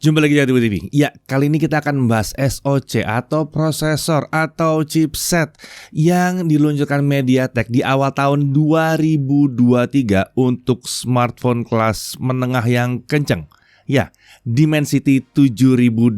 Jumpa lagi di TV. Ya, kali ini kita akan membahas SoC atau prosesor atau chipset yang diluncurkan MediaTek di awal tahun 2023 untuk smartphone kelas menengah yang kenceng. Ya, Dimensity 7200.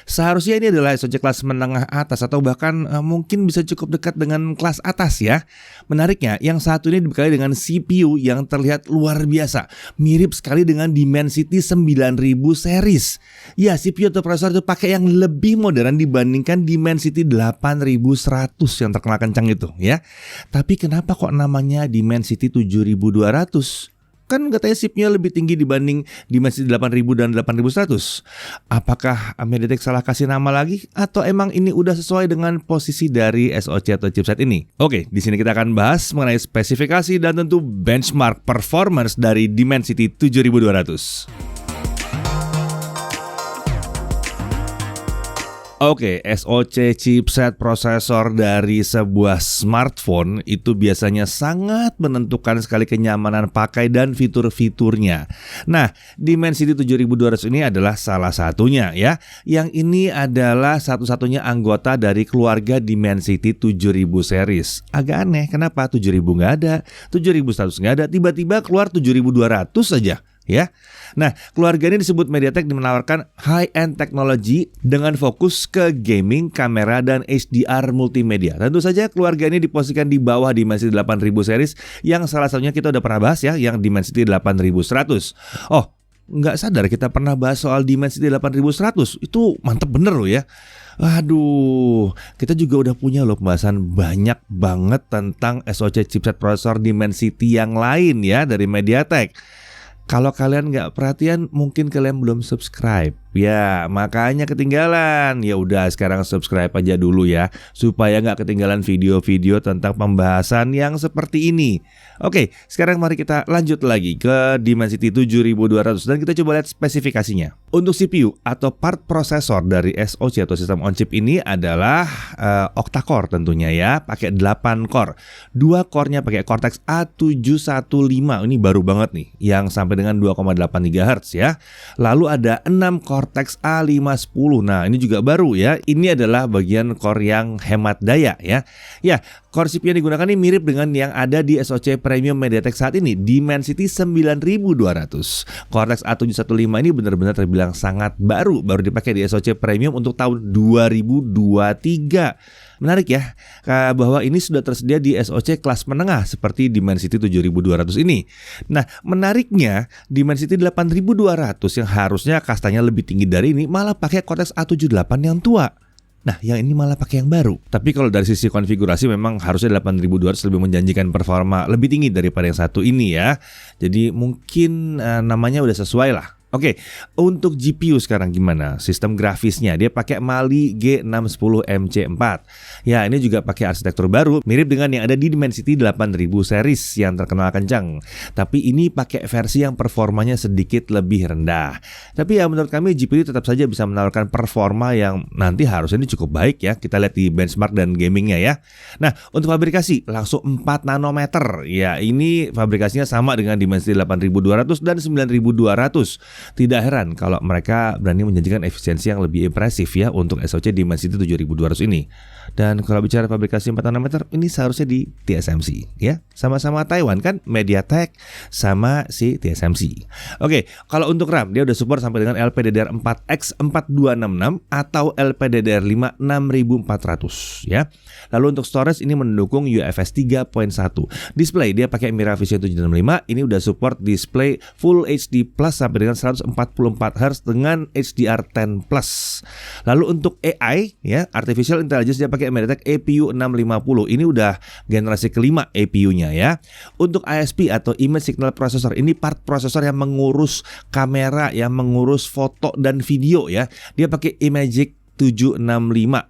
Seharusnya ini adalah SoC kelas menengah atas atau bahkan mungkin bisa cukup dekat dengan kelas atas ya. Menariknya, yang satu ini dibekali dengan CPU yang terlihat luar biasa, mirip sekali dengan Dimensity 9000 series. Ya, CPU atau prosesor itu pakai yang lebih modern dibandingkan Dimensity 8100 yang terkenal kencang itu ya. Tapi kenapa kok namanya Dimensity 7200? Kan katanya chipnya lebih tinggi dibanding Dimensity 8000 dan 8100. Apakah MediaTek salah kasih nama lagi atau emang ini udah sesuai dengan posisi dari SoC atau chipset ini? Oke, di sini kita akan bahas mengenai spesifikasi dan tentu benchmark performance dari Dimensity 7200. Oke, SoC chipset prosesor dari sebuah smartphone itu biasanya sangat menentukan sekali kenyamanan pakai dan fitur-fiturnya. Nah, Dimensity 7200 ini adalah salah satunya ya. Yang ini adalah satu-satunya anggota dari keluarga Dimensity 7000 series. Agak aneh, kenapa 7000 nggak ada, 7100 nggak ada, tiba-tiba keluar 7200 saja. Ya, nah keluarga ini disebut MediaTek menawarkan high-end technology dengan fokus ke gaming, kamera, dan HDR multimedia. Tentu saja keluarga ini diposisikan di bawah Dimensity 8000 series yang salah satunya kita udah pernah bahas ya, yang Dimensity 8100. Oh, nggak sadar kita pernah bahas soal Dimensity 8100, itu mantep bener loh ya. Waduh, kita juga udah punya loh pembahasan banyak banget tentang SoC chipset prosesor Dimensity yang lain ya dari MediaTek. Kalau kalian nggak perhatian, mungkin kalian belum subscribe. Ya, makanya ketinggalan. Ya udah, sekarang subscribe aja dulu ya, supaya nggak ketinggalan video-video tentang pembahasan yang seperti ini. Oke, sekarang mari kita lanjut lagi ke Dimensity 7200 dan kita coba lihat spesifikasinya. Untuk CPU atau part prosesor dari SoC atau sistem on chip ini adalah octa-core tentunya ya, pakai 8 core. 2 core-nya pakai Cortex A715. Ini baru banget nih, yang sampai dengan 2,8 GHz ya. Lalu ada 6 Cortex A510. Nah, ini juga baru ya. Ini adalah bagian core yang hemat daya ya. Ya, core CPU yang digunakan ini mirip dengan yang ada di SoC premium MediaTek saat ini, Dimensity 9200. Cortex A715 ini benar-benar terbilang sangat baru dipakai di SoC premium untuk tahun 2023. Menarik ya, bahwa ini sudah tersedia di SoC kelas menengah seperti Dimensity 7200 ini. Nah, menariknya Dimensity 8200 yang harusnya kastanya lebih tinggi dari ini malah pakai Cortex A78 yang tua. Nah, yang ini malah pakai yang baru. Tapi kalau dari sisi konfigurasi memang harusnya 8200 lebih menjanjikan performa lebih tinggi daripada yang satu ini ya. Jadi mungkin namanya udah sesuai lah. Oke, untuk GPU sekarang gimana? Sistem grafisnya dia pakai Mali G610MC4. Ya, ini juga pakai arsitektur baru, mirip dengan yang ada di Dimensity 8000 series yang terkenal kencang. Tapi ini pakai versi yang performanya sedikit lebih rendah. Tapi ya menurut kami GPU tetap saja bisa menawarkan performa yang nanti harusnya ini cukup baik ya. Kita lihat di benchmark dan gamingnya ya. Nah, untuk fabrikasi langsung 4 nanometer. Ya, ini fabrikasinya sama dengan Dimensity 8200 dan 9200. Tidak heran kalau mereka berani menjanjikan efisiensi yang lebih impresif ya untuk SoC Dimensity 7200 ini. Dan kalau bicara fabrikasi 4 nanometer, ini seharusnya di TSMC ya. Sama-sama Taiwan kan, MediaTek sama si TSMC. Oke, kalau untuk RAM dia udah support sampai dengan LPDDR4X 4266 atau LPDDR5 6400 ya. Lalu untuk storage ini mendukung UFS 3.1. Display dia pakai Mira Vision 765, ini udah support display Full HD Plus sampai dengan 144 Hz dengan HDR10+. Lalu untuk AI ya, Artificial Intelligence dia pakai MediaTek APU 650. Ini udah generasi kelima APU-nya ya. Untuk ISP atau Image Signal Processor, ini part prosesor yang mengurus kamera, yang mengurus foto dan video ya. Dia pakai Imagic 765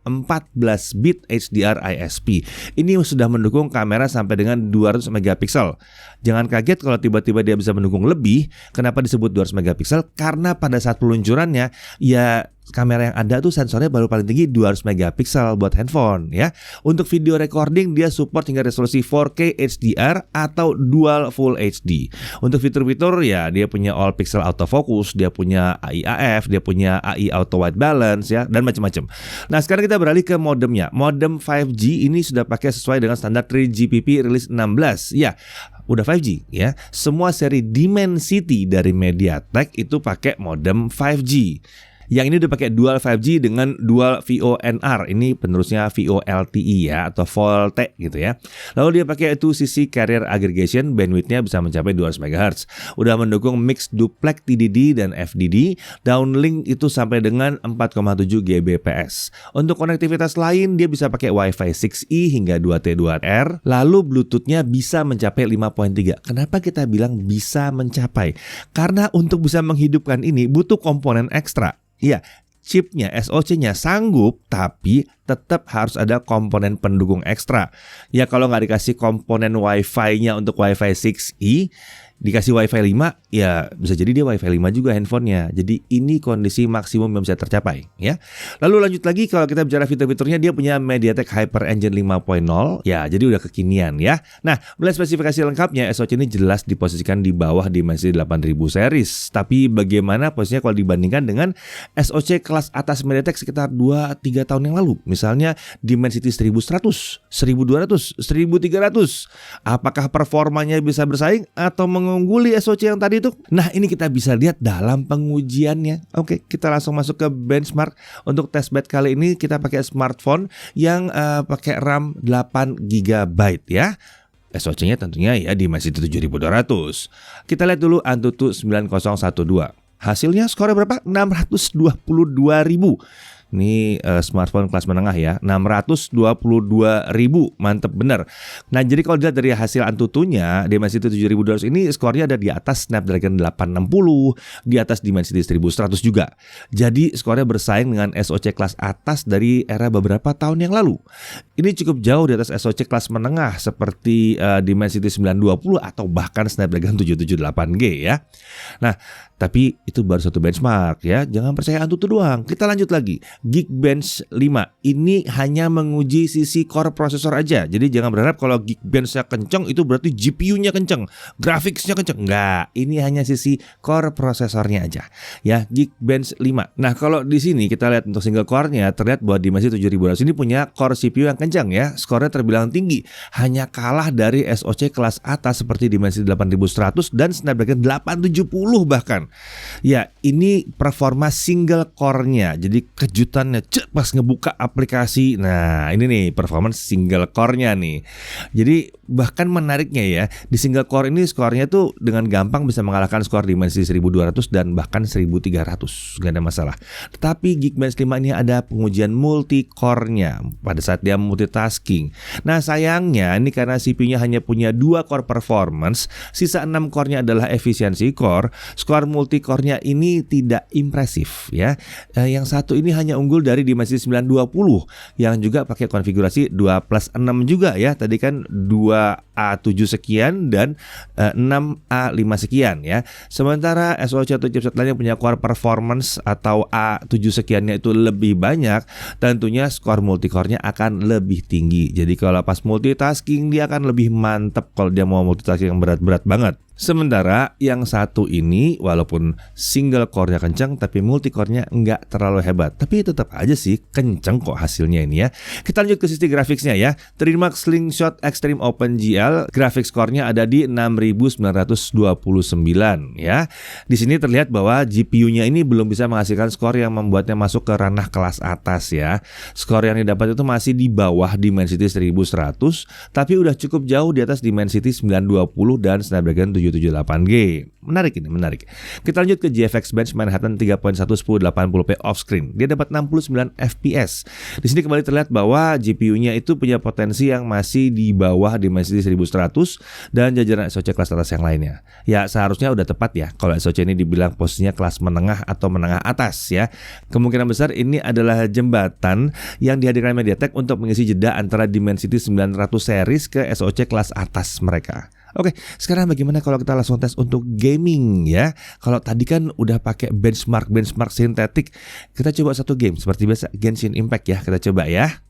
14 bit HDR ISP. Ini sudah mendukung kamera sampai dengan 200 megapiksel. Jangan kaget kalau tiba-tiba dia bisa mendukung lebih. Kenapa disebut 200 megapiksel? Karena pada saat peluncurannya ya kamera yang ada tuh sensornya baru paling tinggi 200 megapiksel buat handphone ya. Untuk video recording dia support hingga resolusi 4K HDR atau Dual Full HD. Untuk fitur-fitur ya dia punya all pixel autofocus, dia punya AI AF, dia punya AI auto white balance ya, dan macam-macam. Nah, sekarang kita beralih ke modemnya. Modem 5G ini sudah pakai sesuai dengan standar 3GPP rilis 16. Ya, udah 5G ya. Semua seri Dimensity dari MediaTek itu pakai modem 5G. Yang ini udah pakai dual 5G dengan dual VoNR. Ini penerusnya VoLTE ya, atau VoLTE gitu ya. Lalu dia pakai 2cc carrier aggregation, bandwidthnya bisa mencapai 200 MHz. Udah mendukung mixed duplex TDD dan FDD. Downlink itu sampai dengan 4,7 Gbps. Untuk konektivitas lain dia bisa pakai Wi-Fi 6E hingga 2T2R. Lalu Bluetoothnya bisa mencapai 5.3. Kenapa kita bilang bisa mencapai? Karena untuk bisa menghidupkan ini butuh komponen ekstra. Iya, chipnya, SoC-nya sanggup, tapi tetap harus ada komponen pendukung ekstra. Ya kalau nggak dikasih komponen Wi-Fi-nya untuk Wi-Fi 6E, dikasih Wi-Fi 5, ya bisa jadi dia Wi-Fi 5 juga handphonenya. Jadi ini kondisi maksimum yang bisa tercapai ya. Lalu lanjut lagi kalau kita bicara fitur-fiturnya, dia punya MediaTek Hyper Engine 5.0. Ya, jadi udah kekinian ya. Nah, mulai spesifikasi lengkapnya, SoC ini jelas diposisikan di bawah Dimensity 8000 series. Tapi bagaimana posisinya kalau dibandingkan dengan SoC kelas atas MediaTek sekitar 2-3 tahun yang lalu? Misalnya Dimensity 1100, 1200, 1300. Apakah performanya bisa bersaing atau mengungguli SoC yang tadi itu? Nah, ini kita bisa lihat dalam pengujiannya. Oke, kita langsung masuk ke benchmark. Untuk testbed kali ini kita pakai smartphone yang pakai RAM 8 GB ya. SoC-nya tentunya ya Dimensity 7200. Kita lihat dulu Antutu 9012. Hasilnya skornya berapa? 622.000. Ini smartphone kelas menengah ya, 622.000, mantep bener. Nah, jadi kalau dilihat dari hasil Antutunya, Dimensity 7200 ini skornya ada di atas Snapdragon 860, di atas Dimensity 1100 juga. Jadi skornya bersaing dengan SoC kelas atas dari era beberapa tahun yang lalu. Ini cukup jauh di atas SoC kelas menengah seperti Dimensity 920 atau bahkan Snapdragon 778G ya. Nah, tapi itu baru satu benchmark ya. Jangan percaya Antutu doang. Kita lanjut lagi. Geekbench 5 ini hanya menguji sisi core prosesor aja. Jadi jangan berharap kalau Geekbench-nya kenceng itu berarti GPU-nya kenceng, grafiksnya kenceng. Enggak, ini hanya sisi core prosesornya aja. Ya, Geekbench 5. Nah, kalau di sini kita lihat untuk single core-nya terlihat bahwa Dimensity 7200 ini punya core CPU yang kencang ya. Skornya terbilang tinggi, hanya kalah dari SoC kelas atas seperti Dimensity 8100 dan Snapdragon 870 bahkan. Ya, ini performa single core-nya. Jadi kejutannya pas ngebuka aplikasi. Nah, ini nih performance single core-nya nih. Jadi bahkan menariknya ya, di single core ini skornya tuh dengan gampang bisa mengalahkan skor Dimensity 1200 dan bahkan 1300. Gak ada masalah. Tetapi Geekbench 5 ini ada pengujian multi core-nya pada saat dia multitasking. Nah, sayangnya ini karena CPU-nya hanya punya 2 core performance, sisa 6 core-nya adalah efisiensi core. Skor multi-core-nya ini tidak impresif ya. Yang satu ini hanya unggul dari Dimensity 920 yang juga pakai konfigurasi 2+6 juga ya. Tadi kan 2A7 sekian dan 6A5 sekian ya. Sementara SoC atau chipset lainnya punya core performance atau A7 sekiannya itu lebih banyak, tentunya skor multi-core-nya akan lebih tinggi. Jadi kalau pas multitasking dia akan lebih mantap kalau dia mau multitasking yang berat-berat banget. Sementara yang satu ini walaupun single core-nya kencang tapi multi core-nya nggak terlalu hebat. Tapi tetap aja sih kencang kok hasilnya ini ya. Kita lanjut ke sisi grafiksnya ya. Trimax Slingshot Extreme OpenGL graphics core-nya ada di 6929 ya. Di sini terlihat bahwa GPU-nya ini belum bisa menghasilkan skor yang membuatnya masuk ke ranah kelas atas ya. Skor yang didapat itu masih di bawah Dimensity 1100 tapi udah cukup jauh di atas Dimensity 920 dan Snapdragon 778G. Menarik ini, menarik. Kita lanjut ke GFX Bench Manhattan 3.1 1080p off-screen. Dia dapat 69 FPS. Di sini kembali terlihat bahwa GPU-nya itu punya potensi yang masih di bawah Dimensity 1100 dan jajaran SoC kelas atas yang lainnya. Ya, seharusnya udah tepat ya kalau SoC ini dibilang posisinya kelas menengah atau menengah atas ya. Kemungkinan besar ini adalah jembatan yang dihadirkan MediaTek untuk mengisi jeda antara Dimensity 900 series ke SoC kelas atas mereka. Oke, sekarang bagaimana kalau kita langsung tes untuk gaming ya? Kalau tadi kan udah pakai benchmark sintetik, kita coba satu game seperti biasa Genshin Impact ya, kita coba ya.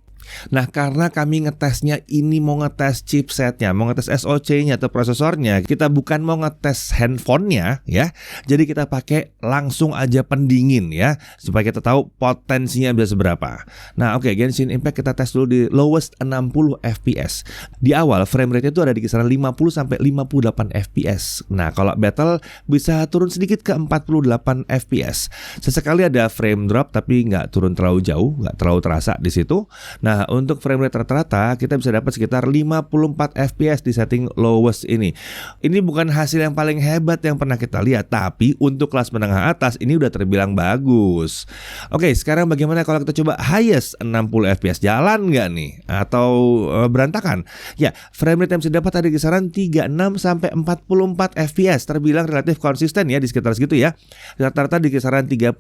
Nah, karena kami ngetesnya ini mau ngetes chipsetnya, mau ngetes SoC-nya atau prosesornya, kita bukan mau ngetes handphonenya ya. Jadi kita pakai langsung aja pendingin ya, supaya kita tahu potensinya bisa seberapa. Nah, oke, Genshin Impact kita tes dulu di lowest 60 fps. Di awal frame rate itu ada di kisaran 50 sampai 58 fps. Nah, kalau battle bisa turun sedikit ke 48 fps. Sesekali ada frame drop tapi nggak turun terlalu jauh, nggak terlalu terasa di situ. Nah, untuk frame rate rata-rata kita bisa dapat sekitar 54 fps di setting lowest ini. Ini bukan hasil yang paling hebat yang pernah kita lihat, tapi untuk kelas menengah atas ini udah terbilang bagus. Oke, sekarang bagaimana kalau kita coba highest 60 fps? Jalan nggak nih? Atau berantakan? Ya, frame rate yang bisa dapat ada di kisaran 36 sampai 44 fps, terbilang relatif konsisten ya di sekitar segitu ya. Rata-rata di kisaran 38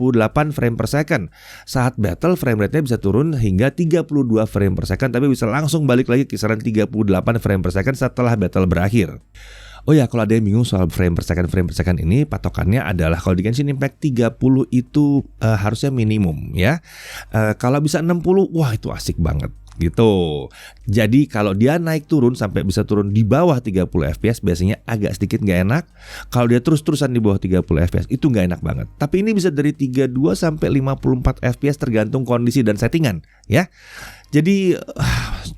frame per second. Saat battle frame rate-nya bisa turun hingga 32 frame per second, tapi bisa langsung balik lagi kisaran 38 frame per second setelah battle berakhir. Oh ya, kalau ada yang bingung soal frame per second ini, patokannya adalah kalau di Genshin Impact 30 itu harusnya minimum ya. Kalau bisa 60, wah itu asik banget gitu. Jadi kalau dia naik turun sampai bisa turun di bawah 30 fps biasanya agak sedikit nggak enak. Kalau dia terus-terusan di bawah 30 fps itu nggak enak banget. Tapi ini bisa dari 32 sampai 54 fps tergantung kondisi dan settingan ya. Jadi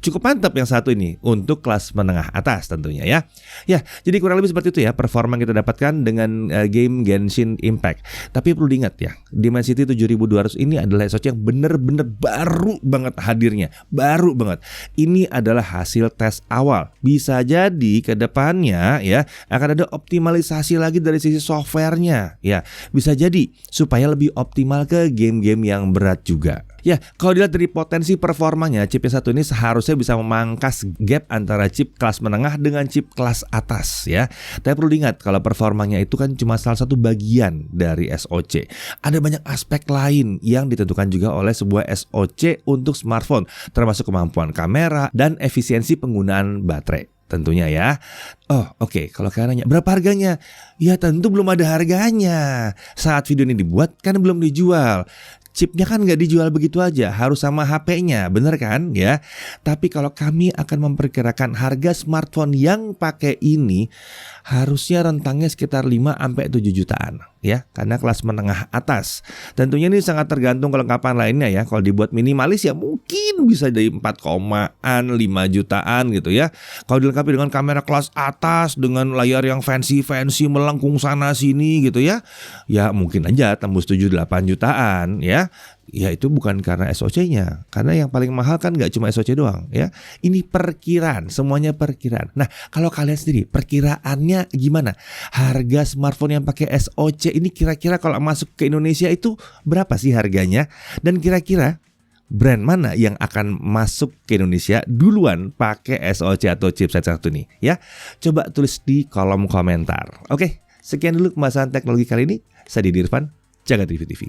cukup mantap yang satu ini untuk kelas menengah atas tentunya ya. Ya, jadi kurang lebih seperti itu ya performa yang kita dapatkan dengan game Genshin Impact. Tapi perlu diingat ya, Dimensity 7200 ini adalah SoC yang bener-bener baru banget hadirnya. Baru banget. Ini adalah hasil tes awal. Bisa jadi ke depannya ya akan ada optimalisasi lagi dari sisi softwarenya ya. Bisa jadi supaya lebih optimal ke game-game yang berat juga. Ya, kalau dilihat dari potensi performanya, chip yang satu ini seharusnya bisa memangkas gap antara chip kelas menengah dengan chip kelas atas ya. Tapi perlu diingat kalau performanya itu kan cuma salah satu bagian dari SoC. Ada banyak aspek lain yang ditentukan juga oleh sebuah SoC untuk smartphone, termasuk kemampuan kamera dan efisiensi penggunaan baterai. Tentunya ya. Oh oke, kalau kalian nanya berapa harganya? Ya tentu belum ada harganya. Saat video ini dibuat kan belum dijual. Chipnya kan nggak dijual begitu aja, harus sama HP-nya, bener kan ya? Tapi kalau kami akan memperkirakan harga smartphone yang pakai ini harusnya rentangnya sekitar 5-7 jutaan ya, karena kelas menengah atas. Tentunya ini sangat tergantung kelengkapan lainnya ya. Kalau dibuat minimalis ya mungkin bisa dari 4,5 jutaan gitu ya. Kalau dilengkapi dengan kamera kelas atas dengan layar yang fancy melengkung sana sini gitu ya, ya mungkin aja tembus 7-8 jutaan ya. Ya itu bukan karena SoC-nya, karena yang paling mahal kan nggak cuma SoC doang ya. Ini perkiraan, semuanya perkiraan. Nah kalau kalian sendiri perkiraannya gimana? Harga smartphone yang pakai SoC ini kira-kira kalau masuk ke Indonesia itu berapa sih harganya? Dan kira-kira brand mana yang akan masuk ke Indonesia duluan pakai SoC atau chipset satu ini ya? Coba tulis di kolom komentar. Oke, sekian dulu pembahasan teknologi kali ini. Saya Didi Irfan, Jagat TV.